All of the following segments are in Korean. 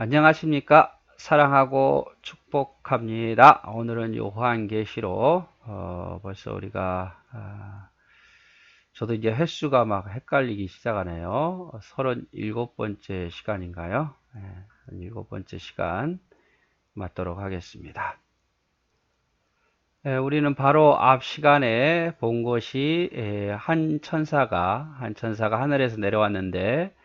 안녕하십니까? 사랑하고 축복합니다. 오늘은 요한계시록 벌써 우리가 저도 이제 횟수가 막 헷갈리기 시작하네요. 37번째 시간인가요? 37번째 시간 맞도록 하겠습니다. 우리는 바로 앞 시간에 본 것이 한 천사가 하늘에서 내려왔는데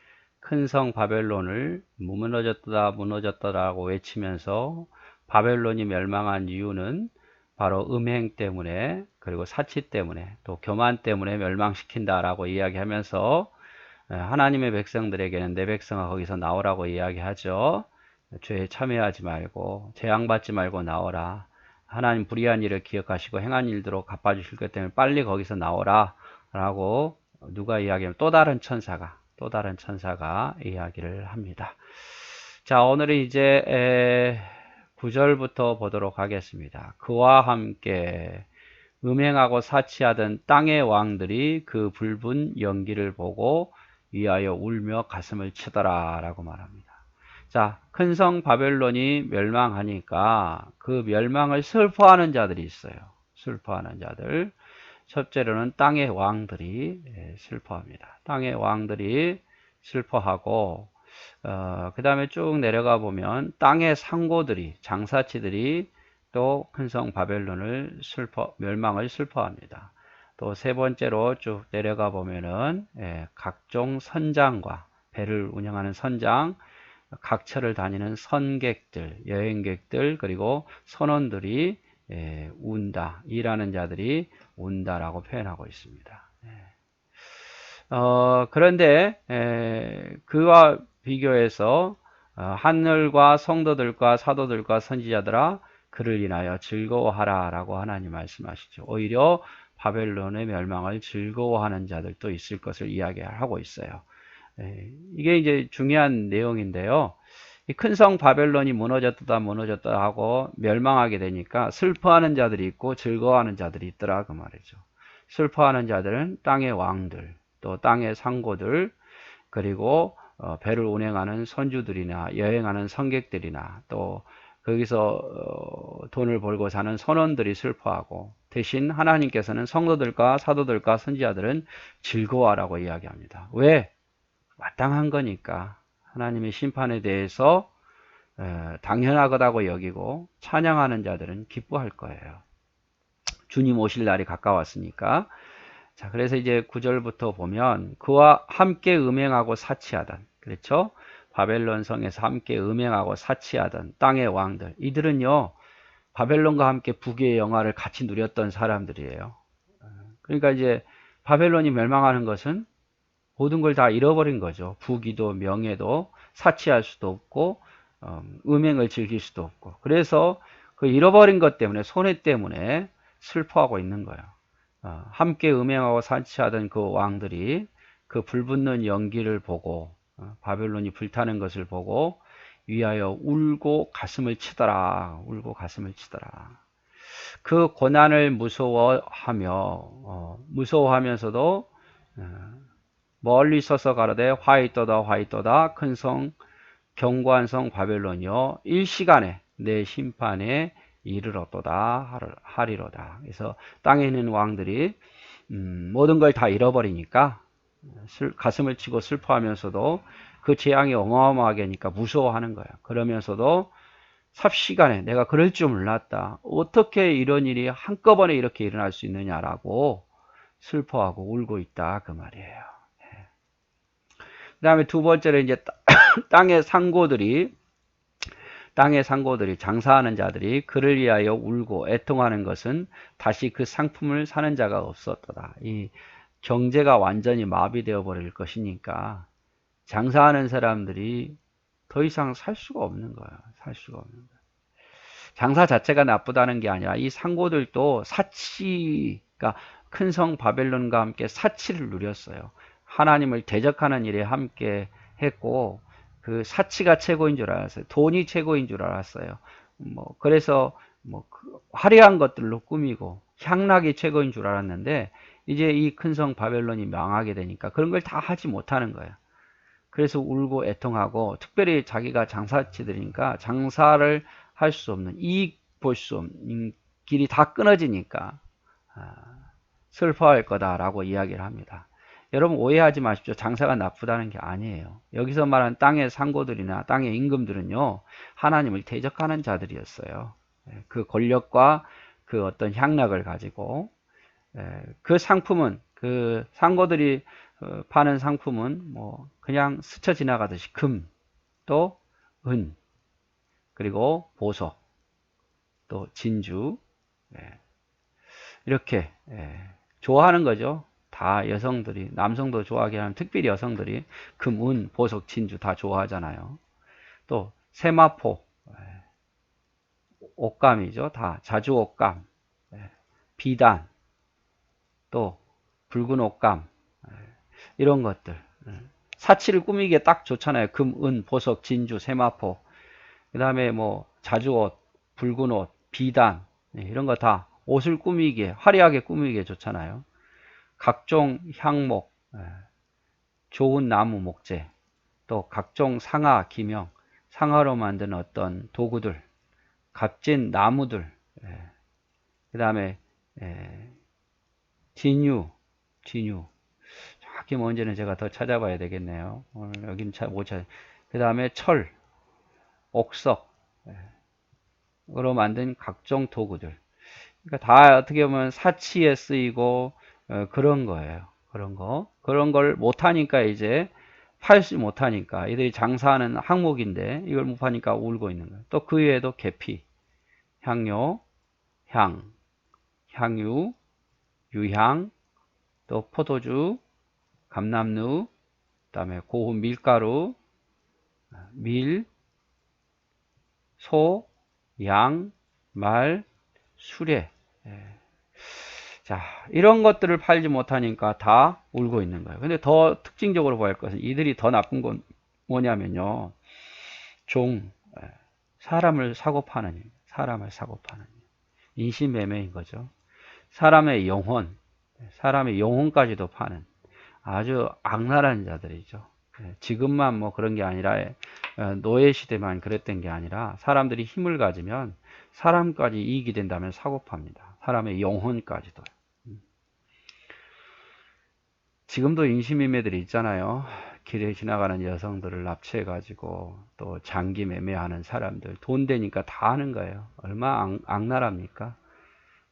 큰 성 바벨론을 무너졌다 무너졌다라고 외치면서 바벨론이 멸망한 이유는 바로 음행 때문에 그리고 사치 때문에 또 교만 때문에 멸망시킨다라고 이야기하면서 하나님의 백성들에게는 내 백성아 거기서 나오라고 이야기하죠. 죄에 참여하지 말고 재앙받지 말고 나오라. 하나님 불의한 일을 기억하시고 행한 일대로 갚아주실 것 때문에 빨리 거기서 나오라 라고 누가 이야기하면 또 다른 천사가 이야기를 합니다. 자, 오늘은 이제 9절부터 보도록 하겠습니다. 그와 함께 음행하고 사치하던 땅의 왕들이 그 붉은 연기를 보고 위하여 울며 가슴을 치더라 라고 말합니다. 자, 큰 성 바벨론이 멸망하니까 그 멸망을 슬퍼하는 자들이 있어요. 슬퍼하는 자들. 첫째로는 땅의 왕들이 슬퍼합니다. 땅의 왕들이 슬퍼하고 그 다음에 쭉 내려가 보면 땅의 상고들이 장사치들이 또 큰 성 바벨론을 멸망을 슬퍼합니다. 또 세 번째로 쭉 내려가 보면은 각종 선장과 배를 운영하는 선장, 각처를 다니는 선객들, 여행객들, 그리고 선원들이 운다, 일하는 자들이 운다라고 표현하고 있습니다. 그런데 그와 비교해서 하늘과 성도들과 사도들과 선지자들아 그를 인하여 즐거워하라 라고 하나님 말씀하시죠. 오히려 바벨론의 멸망을 즐거워하는 자들도 있을 것을 이야기하고 있어요. 이게 이제 중요한 내용인데요. 큰 성 바벨론이 무너졌다 하고 멸망하게 되니까 슬퍼하는 자들이 있고 즐거워하는 자들이 있더라 그 말이죠. 슬퍼하는 자들은 땅의 왕들, 또 땅의 상고들, 그리고 배를 운행하는 선주들이나 여행하는 성객들이나 또 거기서 돈을 벌고 사는 선원들이 슬퍼하고, 대신 하나님께서는 성도들과 사도들과 선지자들은 즐거워하라고 이야기합니다. 왜? 마땅한 거니까. 하나님의 심판에 대해서 당연하다고 여기고 찬양하는 자들은 기뻐할 거예요. 주님 오실 날이 가까웠으니까. 자, 그래서 이제 9절부터 보면 그와 함께 음행하고 사치하던, 그렇죠? 바벨론 성에서 함께 음행하고 사치하던 땅의 왕들, 이들은요 바벨론과 함께 부귀의 영화를 같이 누렸던 사람들이에요. 그러니까 이제 바벨론이 멸망하는 것은 모든 걸 다 잃어버린 거죠. 부귀도 명예도 사치할 수도 없고 음행을 즐길 수도 없고, 그래서 그 잃어버린 것 때문에, 손해 때문에 슬퍼하고 있는 거예요. 함께 음행하고 사치하던 그 왕들이 그 불붙는 연기를 보고 바벨론이 불타는 것을 보고 위하여 울고 가슴을 치더라. 울고 가슴을 치더라. 그 고난을 무서워하면서도 멀리 서서 가로되 화이또다 화이또다 큰 성 견고한 성 바벨론이여 일시간에 내 심판에 이르렀도다 하리로다. 그래서 땅에 있는 왕들이 모든 걸 다 잃어버리니까 가슴을 치고 슬퍼하면서도 그 재앙이 어마어마하게 하니까 무서워하는 거야. 그러면서도 삽시간에 내가 그럴 줄 몰랐다. 어떻게 이런 일이 한꺼번에 이렇게 일어날 수 있느냐라고 슬퍼하고 울고 있다 그 말이에요. 그 다음에 두 번째로 이제 땅의 상고들이 장사하는 자들이 그를 위하여 울고 애통하는 것은 다시 그 상품을 사는 자가 없었더라. 이 경제가 완전히 마비되어 버릴 것이니까 장사하는 사람들이 더 이상 살 수가 없는 거예요. 살 수가 없는 거예요. 장사 자체가 나쁘다는 게 아니라 이 상고들도 그러니까 큰 성 바벨론과 함께 사치를 누렸어요. 하나님을 대적하는 일에 함께 했고, 그 사치가 최고인 줄 알았어요. 돈이 최고인 줄 알았어요. 그래서 그 화려한 것들로 꾸미고 향락이 최고인 줄 알았는데, 이제 이 큰 성 바벨론이 망하게 되니까 그런 걸 다 하지 못하는 거예요. 그래서 울고 애통하고 특별히 자기가 장사치들이니까 장사를 할 수 없는 이익 볼 수 없는 길이 다 끊어지니까 슬퍼할 거다라고 이야기를 합니다. 여러분 오해하지 마십시오. 장사가 나쁘다는 게 아니에요. 여기서 말하는 땅의 상고들이나 땅의 임금들은요. 하나님을 대적하는 자들이었어요. 그 권력과 그 어떤 향락을 가지고 그 상품은 그 상고들이 파는 상품은 뭐 그냥 스쳐 지나가듯이 금, 또 은, 그리고 보석, 또 진주 이렇게 좋아하는 거죠. 다 여성들이 남성도 좋아하게 하는 특별히 여성들이 금, 은, 보석, 진주 다 좋아하잖아요. 또 세마포, 옷감이죠. 다 자주 옷감, 비단, 또 붉은 옷감 이런 것들 사치를 꾸미기에 딱 좋잖아요. 금, 은, 보석, 진주, 세마포 그 다음에 뭐 자주옷, 붉은 옷, 비단 이런 거 다 옷을 꾸미기에 화려하게 꾸미기에 좋잖아요. 각종 향목, 좋은 나무 목재, 또 각종 상아, 기명, 상아로 만든 어떤 도구들, 값진 나무들, 그 다음에 진유, 정확히 뭔지는 제가 더 찾아봐야 되겠네요. 오늘 여긴 못 찾아. 그 다음에 철, 옥석, 으로 만든 각종 도구들. 그러니까 다 어떻게 보면 사치에 쓰이고 그런 거예요. 그런 걸 못하니까 이제 팔지 못하니까 이들이 장사하는 항목인데 이걸 못 파니까 울고 있는 거예요. 또 그 외에도 계피, 향료, 향, 향유, 유향, 또 포도주, 감람루, 그다음에 고운 밀가루, 밀, 소, 양, 말, 수레. 자, 이런 것들을 팔지 못하니까 다 울고 있는 거예요. 근데 더 특징적으로 보일 것은 이들이 더 나쁜 건 뭐냐면요. 사람을 사고 파는 인신매매인 거죠. 사람의 영혼까지도 파는 아주 악랄한 자들이죠. 지금만 뭐 그런 게 아니라 노예 시대만 그랬던 게 아니라 사람들이 힘을 가지면 사람까지 이익이 된다면 사고 팝니다. 사람의 영혼까지도. 지금도 인신매매들이 있잖아요. 길에 지나가는 여성들을 납치해가지고 또 장기 매매하는 사람들 돈 되니까 다 하는 거예요. 얼마나 악랄합니까?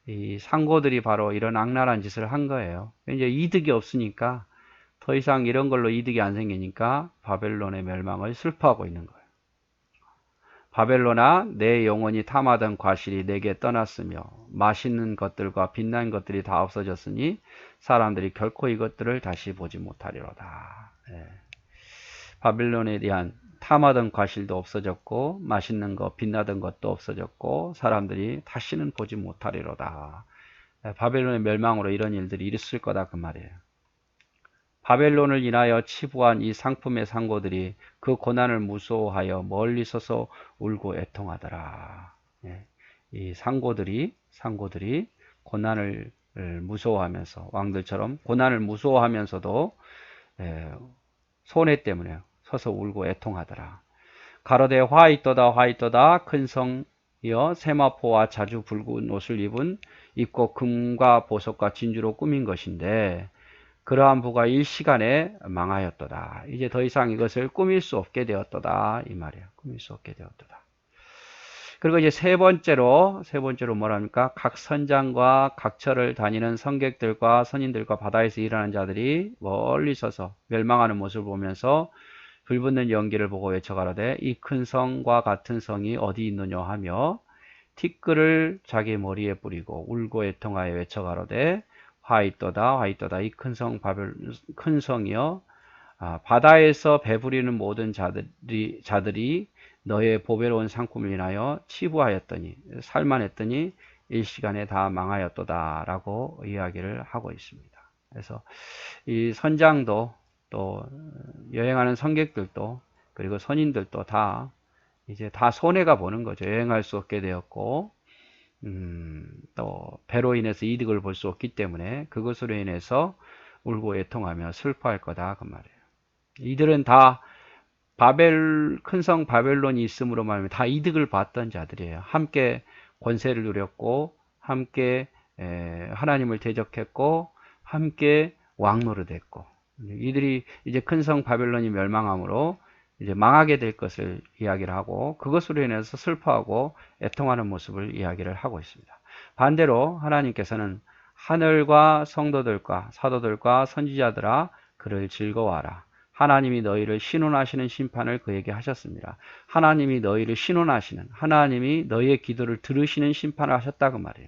이 상고들이 바로 이런 악랄한 짓을 한 거예요. 이제 이득이 없으니까 더 이상 이런 걸로 이득이 안 생기니까 바벨론의 멸망을 슬퍼하고 있는 거예요. 바벨론아, 내 영혼이 탐하던 과실이 내게 떠났으며 맛있는 것들과 빛난 것들이 다 없어졌으니 사람들이 결코 이것들을 다시 보지 못하리로다. 바벨론에 대한 탐하던 과실도 없어졌고 맛있는 것, 빛나던 것도 없어졌고 사람들이 다시는 보지 못하리로다. 바벨론의 멸망으로 이런 일들이 있을 거다 그 말이에요. 바벨론을 인하여 치부한 이 상품의 상고들이 그 고난을 무서워하여 멀리 서서 울고 애통하더라. 이 상고들이 고난을 무서워하면서 왕들처럼 고난을 무서워하면서도 손해 때문에 서서 울고 애통하더라. 가로되 화이떠다 큰 성이여 세마포와 자주 붉은 옷을 입고 금과 보석과 진주로 꾸민 것인데 그러한 부가 일시간에 망하였도다. 이제 더 이상 이것을 꾸밀 수 없게 되었도다. 이 말이에요. 꾸밀 수 없게 되었도다. 그리고 이제 세 번째로 뭐랍니까? 각 선장과 각처를 다니는 성객들과 선인들과 바다에서 일하는 자들이 멀리 서서 멸망하는 모습을 보면서 불붙는 연기를 보고 외쳐가라되 이 큰 성과 같은 성이 어디 있느냐 하며 티끌을 자기 머리에 뿌리고 울고 애통하여 외쳐가라되 화이떠다 이 큰 성이여 바다에서 배부리는 모든 자들이 너의 보배로운 상품을 인하여 치부하였더니 살만했더니 일시간에 다 망하였도다 라고 이야기를 하고 있습니다. 그래서 이 선장도 또 여행하는 성객들도 그리고 선인들도 다 이제 다 손해가 보는 거죠. 여행할 수 없게 되었고 또 배로 인해서 이득을 볼 수 없기 때문에 그것으로 인해서 울고 애통하며 슬퍼할 거다 그 말이에요. 이들은 다 큰 성 바벨론이 있음으로 말하면 다 이득을 봤던 자들이에요. 함께 권세를 누렸고, 함께 하나님을 대적했고, 함께 왕노릇했고, 이들이 이제 큰 성 바벨론이 멸망함으로 이제 망하게 될 것을 이야기를 하고, 그것으로 인해서 슬퍼하고 애통하는 모습을 이야기를 하고 있습니다. 반대로 하나님께서는 하늘과 성도들과 사도들과 선지자들아 그를 즐거워하라. 하나님이 너희를 신원하시는 심판을 그에게 하셨습니다. 하나님이 너희를 신원하시는, 하나님이 너희의 기도를 들으시는 심판을 하셨다 그 말이에요.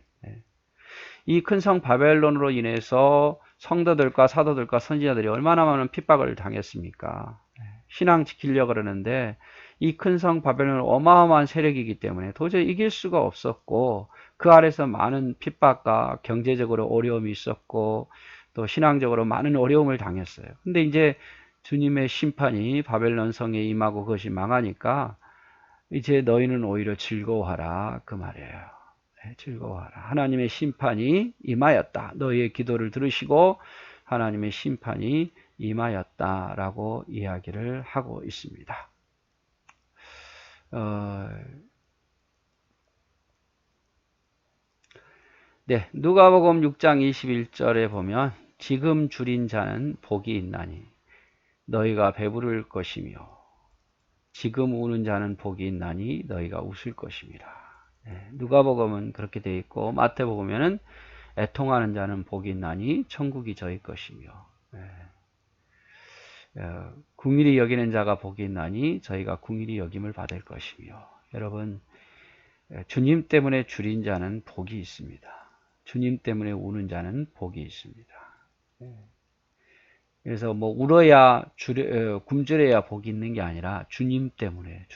이 큰 성 바벨론으로 인해서 성도들과 사도들과 선지자들이 얼마나 많은 핍박을 당했습니까? 신앙 지키려고 그러는데 이 큰 성 바벨론은 어마어마한 세력이기 때문에 도저히 이길 수가 없었고, 그 아래서 많은 핍박과 경제적으로 어려움이 있었고, 또 신앙적으로 많은 어려움을 당했어요. 근데 이제 주님의 심판이 바벨론 성에 임하고 그것이 망하니까 이제 너희는 오히려 즐거워하라 그 말이에요. 즐거워하라. 하나님의 심판이 임하였다. 너희의 기도를 들으시고 하나님의 심판이 임하였다라고 이야기를 하고 있습니다. 네, 누가복음 6장 21절에 보면 지금 줄인 자는 복이 있나니 너희가 배부를 것이며 지금 우는 자는 복이 있나니 너희가 웃을 것입니다. 누가복음은 그렇게 되어 있고, 마태복음에는 애통하는 자는 복이 있나니 천국이 저희 것이며, 긍휼히 여기는 자가 복이 있나니 저희가 긍휼히 여김을 받을 것이며. 여러분, 주님 때문에 줄인 자는 복이 있습니다. 주님 때문에 우는 자는 복이 있습니다. 그래서 뭐 울어야 굶주려야 복이 있는 게 아니라 주님 때문에.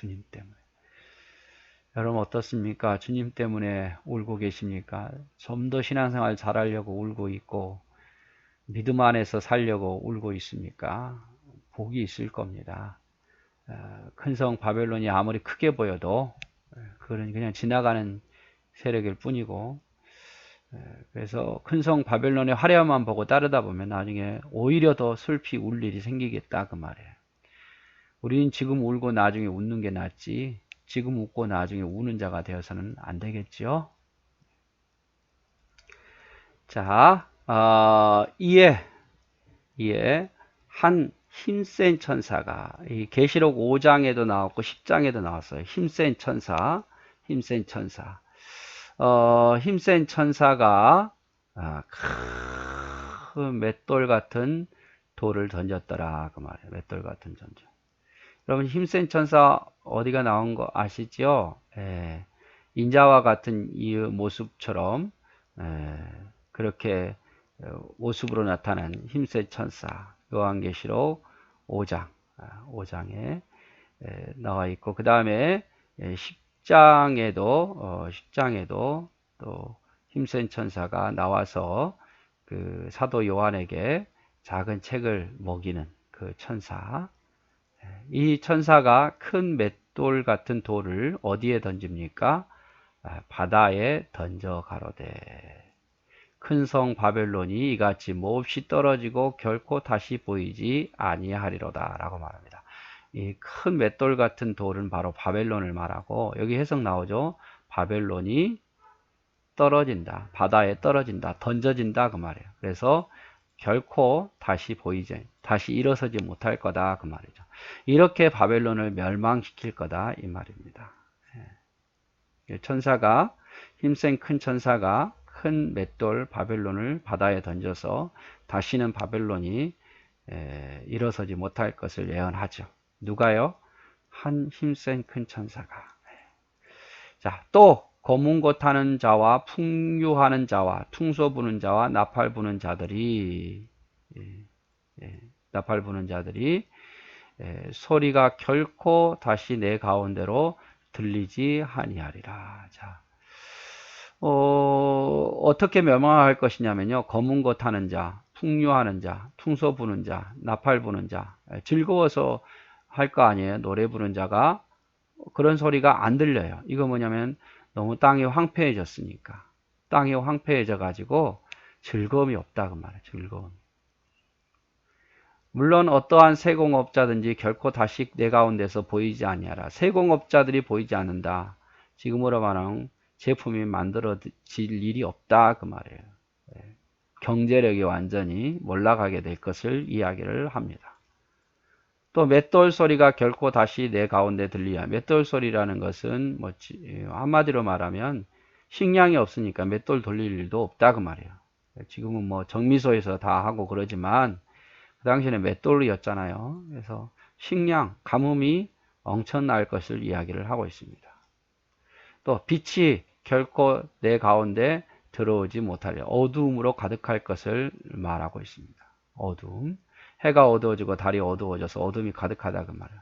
여러분 어떻습니까? 주님 때문에 울고 계십니까? 좀 더 신앙생활 잘하려고 울고 있고 믿음 안에서 살려고 울고 있습니까? 복이 있을 겁니다. 큰 성 바벨론이 아무리 크게 보여도 그건 그냥 지나가는 세력일 뿐이고, 그래서 큰 성 바벨론의 화려함만 보고 따르다 보면 나중에 오히려 더 슬피 울 일이 생기겠다 그 말이에요. 우리는 지금 울고 나중에 웃는 게 낫지, 지금 웃고 나중에 우는 자가 되어서는 안 되겠지요. 자, 이에 한 힘센 천사가, 이 계시록 5장에도 나왔고 10장에도 나왔어요. 힘센 천사가 큰 맷돌 같은 돌을 던졌더라 그 말이에요. 맷돌 같은 전쟁. 여러분 힘센 천사 어디가 나온 거 아시죠? 인자와 같은 이 모습처럼 그렇게 모습으로 나타난 힘센 천사, 요한계시록 5장에 나와 있고, 그 다음에 10장에도 또 힘센 천사가 나와서 그 사도 요한에게 작은 책을 먹이는 그 천사, 이 천사가 큰 맷돌 같은 돌을 어디에 던집니까? 바다에 던져 가로되 큰 성 바벨론이 이같이 몹시 떨어지고 결코 다시 보이지 아니하리로다 라고 말합니다. 이 큰 맷돌 같은 돌은 바로 바벨론을 말하고, 여기 해석 나오죠. 바벨론이 떨어진다, 바다에 떨어진다, 던져진다 그 말이에요. 그래서 결코 다시 일어서지 못할 거다 그 말이죠. 이렇게 바벨론을 멸망시킬 거다 이 말입니다. 천사가, 힘센 큰 천사가 큰 맷돌 바벨론을 바다에 던져서 다시는 바벨론이 일어서지 못할 것을 예언하죠. 누가요? 한 힘센 큰 천사가. 자, 또 검은 고 타는 자와 풍류하는 자와 퉁소 부는 자와 나팔 부는 자들이 소리가 결코 다시 내 가운데로 들리지 아니하리라. 자, 어떻게 멸망할 것이냐면요. 검은 고 타는 자, 풍류하는 자, 퉁소 부는 자, 나팔 부는 자, 즐거워서 할 거 아니에요. 노래 부는 자가 그런 소리가 안 들려요. 이거 뭐냐면 너무 땅이 황폐해졌으니까. 땅이 황폐해져 가지고 즐거움이 없다 그 말이에요. 즐거움. 물론 어떠한 세공업자든지 결코 다시 내 가운데서 보이지 아니하라. 세공업자들이 보이지 않는다. 지금으로 말하면 제품이 만들어질 일이 없다 그 말이에요. 경제력이 완전히 몰락하게 될 것을 이야기를 합니다. 또 맷돌 소리가 결코 다시 내 가운데 들리야. 맷돌 소리라는 것은 뭐 한마디로 말하면 식량이 없으니까 맷돌 돌릴 일도 없다 그 말이에요. 지금은 뭐 정미소에서 다 하고 그러지만 그 당시에는 맷돌이었잖아요. 그래서 식량, 가뭄이 엄청날 것을 이야기를 하고 있습니다. 또 빛이 결코 내 가운데 들어오지 못하려 어두움으로 가득할 것을 말하고 있습니다. 어두움. 해가 어두워지고 달이 어두워져서 어둠이 가득하다 그 말이야.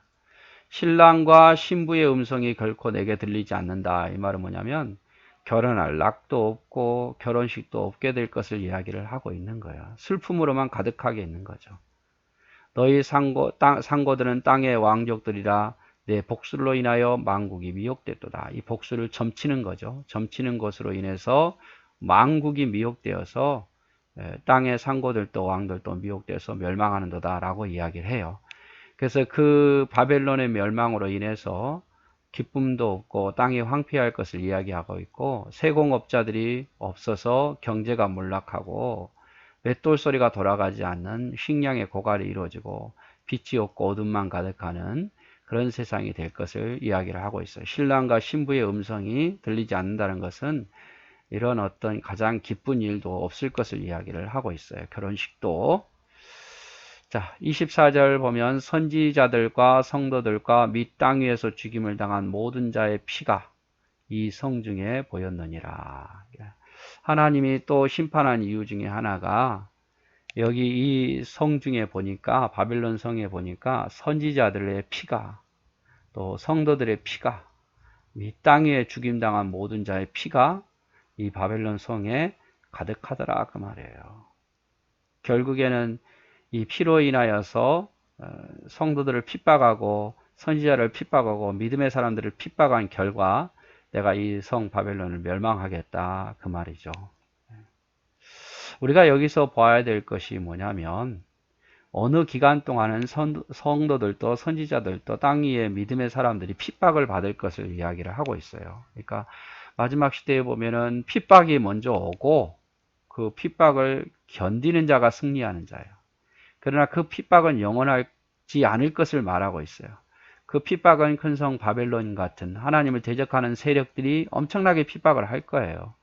신랑과 신부의 음성이 결코 내게 들리지 않는다. 이 말은 뭐냐면 결혼할 낙도 없고 결혼식도 없게 될 것을 이야기를 하고 있는 거야. 슬픔으로만 가득하게 있는 거죠. 너희 상고들은 땅의 왕족들이라 내 복술로 인하여 만국이 미혹됐도다. 이 복술을 점치는 거죠. 점치는 것으로 인해서 만국이 미혹되어서 땅의 상고들도 왕들도 미혹되어서 멸망하는도다 라고 이야기를 해요. 그래서 그 바벨론의 멸망으로 인해서 기쁨도 없고 땅이 황폐할 것을 이야기하고 있고 세공업자들이 없어서 경제가 몰락하고 맷돌 소리가 돌아가지 않는 식량의 고갈이 이루어지고 빛이 없고 어둠만 가득하는 그런 세상이 될 것을 이야기를 하고 있어요. 신랑과 신부의 음성이 들리지 않는다는 것은 이런 어떤 가장 기쁜 일도 없을 것을 이야기를 하고 있어요. 결혼식도. 자, 24절 보면 선지자들과 성도들과 및 땅 위에서 죽임을 당한 모든 자의 피가 이 성 중에 보였느니라. 하나님이 또 심판한 이유 중에 하나가 여기 이 성 중에 보니까 바벨론 성에 보니까 선지자들의 피가 또 성도들의 피가 이 땅 위에 죽임당한 모든 자의 피가 이 바벨론 성에 가득하더라 그 말이에요. 결국에는 이 피로 인하여서 성도들을 핍박하고 선지자를 핍박하고 믿음의 사람들을 핍박한 결과 내가 이 성 바벨론을 멸망하겠다 그 말이죠. 우리가 여기서 봐야 될 것이 뭐냐면 어느 기간 동안은 성도들도 선지자들도 땅 위에 믿음의 사람들이 핍박을 받을 것을 이야기를 하고 있어요. 그러니까 마지막 시대에 보면은 핍박이 먼저 오고 그 핍박을 견디는 자가 승리하는 자예요. 그러나 그 핍박은 영원하지 않을 것을 말하고 있어요. 그 핍박은 큰 성 바벨론 같은 하나님을 대적하는 세력들이 엄청나게 핍박을 할 거예요.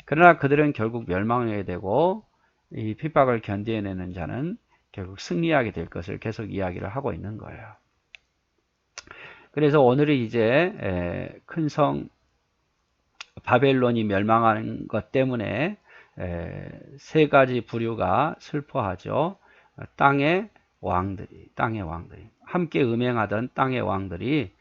그러나 그들은 결국 멸망하게 되고 이 핍박을 견뎌내는 자는 결국 승리하게 될 것을 계속 이야기를 하고 있는 거예요. 그래서 오늘이 이제 큰 성 바벨론이 멸망하는 것 때문에 세 가지 부류가 슬퍼하죠. 땅의 왕들이 함께 음행하던 땅의 왕들이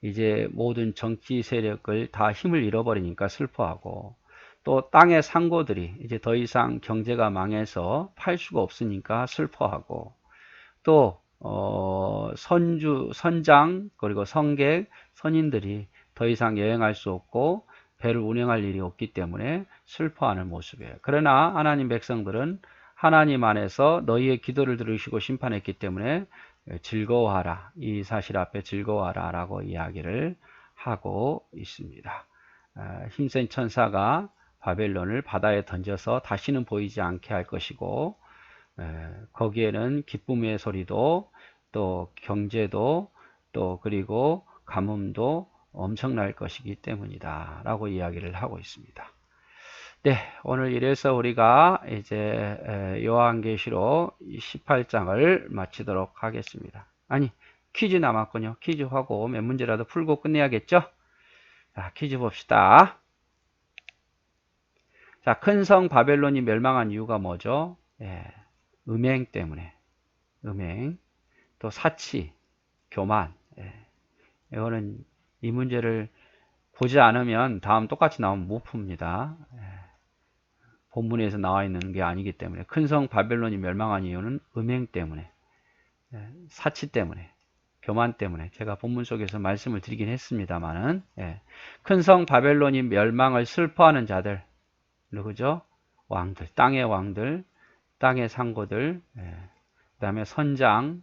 이제 모든 정치 세력을 다 힘을 잃어버리니까 슬퍼하고 또 땅의 상고들이 이제 더 이상 경제가 망해서 팔 수가 없으니까 슬퍼하고 또 선장 그리고 성객 선인들이 더 이상 여행할 수 없고 배를 운행할 일이 없기 때문에 슬퍼하는 모습이에요. 그러나 하나님 백성들은 하나님 안에서 너희의 기도를 들으시고 심판했기 때문에 즐거워하라. 이 사실 앞에 즐거워하라 라고 이야기를 하고 있습니다. 힘센 천사가 바벨론을 바다에 던져서 다시는 보이지 않게 할 것이고 거기에는 기쁨의 소리도 또 경제도 또 그리고 가뭄도 엄청날 것이기 때문이다 라고 이야기를 하고 있습니다. 네, 오늘 이래서 우리가 이제 요한계시록 18장을 마치도록 하겠습니다. 아니, 퀴즈 남았군요. 퀴즈 하고 몇 문제라도 풀고 끝내야겠죠? 자, 퀴즈 봅시다. 자, 큰 성 바벨론이 멸망한 이유가 뭐죠? 음행 때문에. 음행. 또 사치, 교만. 이거는 이 문제를 보지 않으면 다음 똑같이 나오면 못 풉니다. 본문에서 나와 있는 게 아니기 때문에 큰 성 바벨론이 멸망한 이유는 음행 때문에 사치 때문에 교만 때문에 제가 본문 속에서 말씀을 드리긴 했습니다만은 큰 성 바벨론이 멸망을 슬퍼하는 자들 누구죠? 왕들, 땅의 상고들 다음에 선장,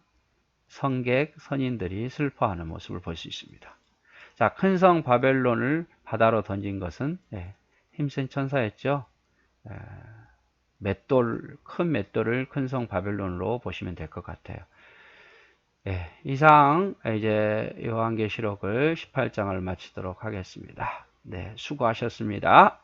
성객, 선인들이 슬퍼하는 모습을 볼 수 있습니다. 자, 큰 성 바벨론을 바다로 던진 것은 힘센 천사였죠. 큰 맷돌을 큰 성 바벨론으로 보시면 될 것 같아요. 이상 이제 요한계시록을 18장을 마치도록 하겠습니다. 네, 수고하셨습니다.